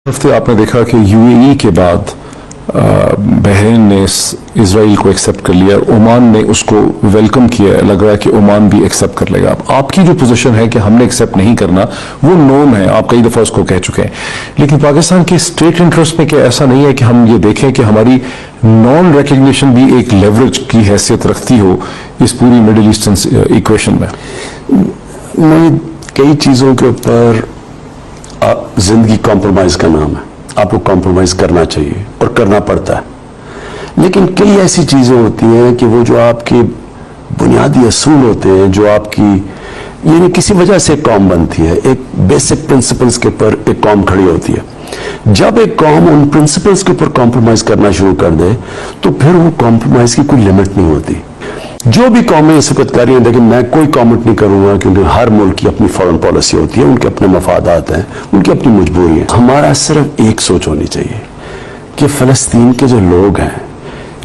ہفتے آپ نے دیکھا کہ UAE کے بعد بحرین نے اسرائیل کو ایکسیپٹ کر لیا، عمان نے اس کو ویلکم کیا، لگ رہا ہے کہ عمان بھی ایکسیپٹ کر لے گا۔ آپ کی جو پوزیشن ہے کہ ہم نے ایکسیپٹ نہیں کرنا، وہ نون ہے، آپ کئی دفعہ اس کو کہہ چکے ہیں، لیکن پاکستان کے اسٹیٹ انٹرسٹ میں کیا ایسا نہیں ہے کہ ہم یہ دیکھیں کہ ہماری نان ریکگنیشن بھی ایک لیوریج کی حیثیت رکھتی ہو اس پوری مڈل ایسٹرن ایکویشن میں؟ کئی چیزوں کے اوپر زندگی کمپرومائز کا نام ہے، آپ کو کمپرومائز کرنا چاہیے اور کرنا پڑتا ہے، لیکن کئی ایسی چیزیں ہوتی ہیں کہ وہ جو آپ کے بنیادی اصول ہوتے ہیں، جو آپ کی یعنی کسی وجہ سے ایک قوم بنتی ہے، ایک بیسک پرنسپلز کے اوپر ایک قوم کھڑی ہوتی ہے۔ جب ایک قوم ان پرنسپلز کے اوپر کمپرومائز کرنا شروع کر دے تو پھر وہ کمپرومائز کی کوئی لمٹ نہیں ہوتی۔ جو بھی قومیں اس وقت کر رہی ہیں، لیکن میں کوئی کامنٹ نہیں کروں گا کیونکہ ہر ملک کی اپنی فارن پالیسی ہوتی ہے، ان کے اپنے مفادات ہیں، ان کی اپنی مجبوری ہیں۔ ہمارا صرف ایک سوچ ہونی چاہیے کہ فلسطین کے جو لوگ ہیں،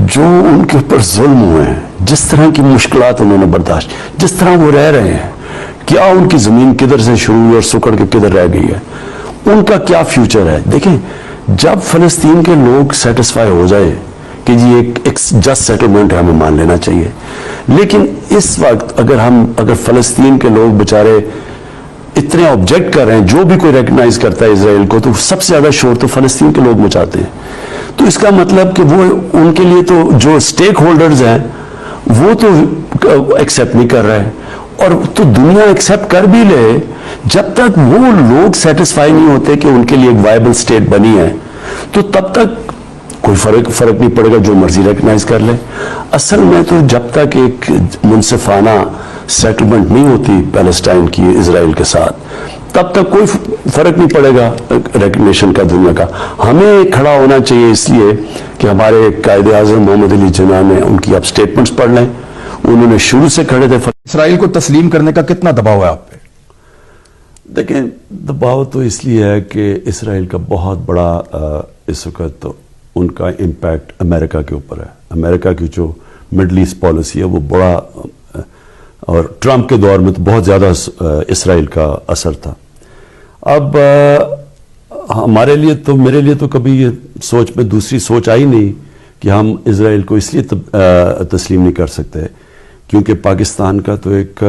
جو ان کے اوپر ظلم ہوئے ہیں، جس طرح کی مشکلات انہوں نے برداشت، جس طرح وہ رہ رہے ہیں، کیا ان کی زمین کدھر سے شروع ہوئی اور سکڑ کے کدھر رہ گئی ہے، ان کا کیا فیوچر ہے۔ دیکھیں، جب فلسطین کے لوگ سیٹسفائی ہو جائے کہ جی ایک جسٹ سیٹلمنٹ ہے، ہمیں مان لینا چاہیے، لیکن اس وقت اگر فلسطین کے لوگ بچارے اتنے آبجیکٹ کر رہے ہیں، جو بھی کوئی ریکگنائز کرتا ہے اسرائیل کو، تو سب سے زیادہ شور تو فلسطین کے لوگ مچاتے ہیں۔ تو اس کا مطلب کہ وہ ان کے لیے تو جو اسٹیک ہولڈرز ہیں وہ تو ایکسیپٹ نہیں کر رہے، اور تو دنیا ایکسیپٹ کر بھی لے، جب تک وہ لوگ سیٹسفائی نہیں ہوتے کہ ان کے لیے ایک وائبل اسٹیٹ بنی ہے، تو تب تک کوئی فرق نہیں پڑے گا، جو مرضی ریکگنائز کر لے۔ اصل میں تو جب تک ایک منصفانہ سیٹلمنٹ نہیں ہوتی پیلسٹائن کی اسرائیل کے ساتھ، تب تک کوئی فرق نہیں پڑے گا ریکگنیشن کا دنیا کا۔ ہمیں کھڑا ہونا چاہیے اس لیے کہ ہمارے قائد اعظم محمد علی جناح نے ان کی اب سٹیٹمنٹس پڑھ لیں، انہوں نے شروع سے کھڑے تھے۔ اسرائیل کو تسلیم کرنے کا کتنا دباؤ ہے آپ پہ؟ دیکھیں، دباؤ تو اس لیے ہے کہ اسرائیل کا بہت بڑا اس وقت ان کا امپیکٹ امریکہ کے اوپر ہے۔ امریکہ کی جو مڈل ایسٹ پالیسی ہے وہ بڑا، اور ٹرمپ کے دور میں تو بہت زیادہ اسرائیل کا اثر تھا۔ اب ہمارے لیے تو، میرے لیے تو کبھی یہ سوچ میں دوسری سوچ آئی نہیں کہ ہم اسرائیل کو اس لیے تسلیم نہیں کر سکتے کیونکہ پاکستان کا تو ایک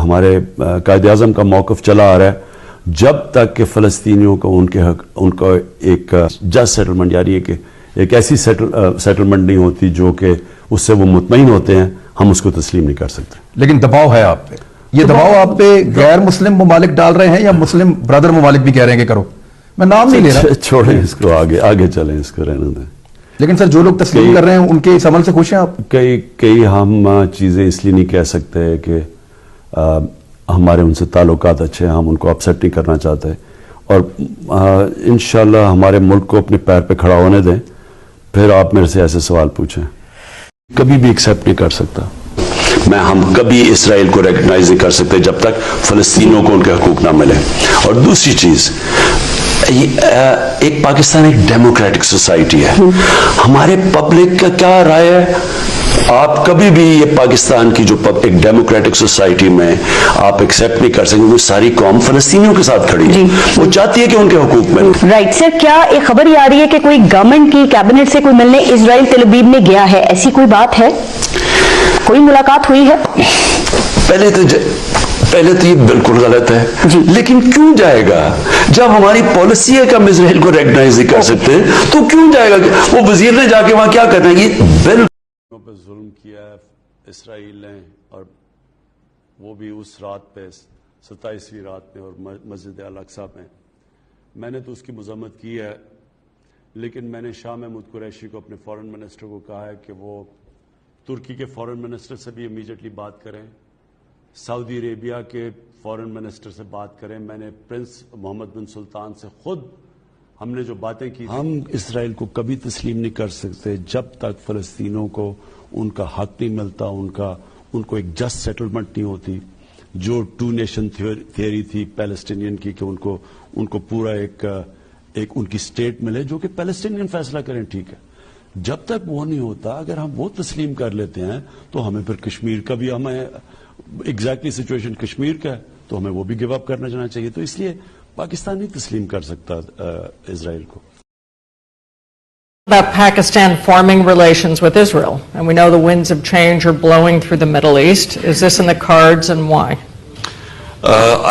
ہمارے قائد اعظم کا موقف چلا آ رہا ہے، جب تک کہ فلسطینیوں کو ان کا ایک جسٹ سیٹلمنٹ، یعنی کہ ایک ایسی سیٹلمنٹ نہیں ہوتی جو کہ اس سے وہ مطمئن ہوتے ہیں، ہم اس کو تسلیم نہیں کر سکتے۔ لیکن دباؤ ہے آپ پہ، یہ دباؤ آپ پہ غیر مسلم ممالک ڈال رہے ہیں یا مسلم برادر ممالک بھی کہہ رہے ہیں کہ کرو؟ میں نام نہیں لے رہا، چھوڑیں اس کو، آگے چلیں، اس کو رہنے دیں۔ لیکن سر، جو لوگ تسلیم کر رہے ہیں ان کے اس عمل سے خوش ہیں آپ؟ کئی ہم چیزیں اس لیے نہیں کہہ سکتے کہ ہمارے ان سے تعلقات اچھے ہیں، ہم ان کو اپسیٹ نہیں کرنا چاہتے، اور انشاءاللہ ہمارے ملک کو اپنے پیر پہ کھڑا ہونے دیں، پھر آپ میرے سے ایسے سوال پوچھیں۔ کبھی بھی ایکسیپٹ نہیں کر سکتا ہم کبھی اسرائیل کو ریکگنائز نہیں کر سکتے جب تک فلسطینیوں کو ان کے حقوق نہ ملے۔ اور دوسری چیز، ایک پاکستان ایک ڈیموکریٹک سوسائٹی ہے، ہمارے پبلک کا کیا رائے ہے، آپ کبھی بھی یہ پاکستان کی جو ایک ڈیموکریٹک سوسائٹی میں آپ ایکسیپٹ نہیں کر سکیں۔ وہ ساری قوم فلسطینیوں کے ساتھ کھڑی ہے، وہ چاہتی ہے کہ ان کے حقوق ملیں۔ رائٹ سر، کیا ایک خبر یہ آ رہی ہے کہ کوئی گورنمنٹ کی کیبنٹ سے کوئی ملنے اسرائیل تل ابیب میں گیا ہے، ایسی کوئی بات ہے؟ کوئی ملاقات ہوئی ہے؟ پہلے تو یہ بالکل غلط ہے، لیکن کیوں جائے گا جب ہماری پالیسی ہے کہ ہم اسرائیل کو ریکگنائز نہیں کر سکتے، تو کیوں جائے گا؟ وہ وزیر نے جا کے وہاں کیا کرنا ہے؟ یہ بالکل پہ ظلم کیا ہے اسرائیل نے، اور وہ بھی اس رات پہ 27ویں رات میں، اور مسجد الاقصی میں۔ میں نے تو اس کی مذمت کی ہے، لیکن میں نے شاہ محمود قریشی کو، اپنے فارن منسٹر کو کہا ہے کہ وہ ترکی کے فارن منسٹر سے بھی امیڈیٹلی بات کریں، سعودی عربیہ کے فارن منسٹر سے بات کریں۔ میں نے پرنس محمد بن سلطان سے خود ہم نے جو باتیں کی، ہم اسرائیل کو کبھی تسلیم نہیں کر سکتے جب تک فلسطینیوں کو ان کا حق نہیں ملتا، ان کو ایک جسٹ سیٹلمنٹ نہیں ہوتی، جو ٹو نیشن تھیوری تھی پیلسٹینین کی، کہ ان کو پورا ایک ان کی اسٹیٹ ملے جو کہ پیلسٹینین فیصلہ کریں، ٹھیک ہے۔ جب تک وہ نہیں ہوتا، اگر ہم وہ تسلیم کر لیتے ہیں تو ہمیں پھر کشمیر کا بھی، ہمیں ایگزیکٹلی سچویشن کشمیر کا ہے تو ہمیں وہ بھی گیو اپ کرنا چاہیے۔ تو اس لیے پاکستان نہیں تسلیم کر سکتا اسرائیل کو. About Pakistan forming relations with Israel, and we know the winds of change are blowing through the Middle East. Is this in the cards, and why?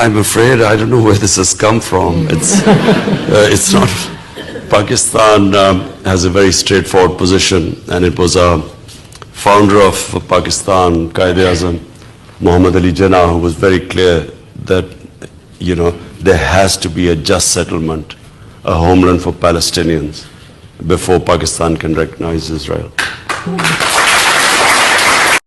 I'm afraid I don't know where this has come from. It's not. Pakistan has a very straightforward position, and it was a founder of Pakistan, Quaid-e-Azam, Muhammad Ali Jinnah, who was very clear that, there has to be a just settlement, a homeland for Palestinians, before Pakistan can recognize Israel.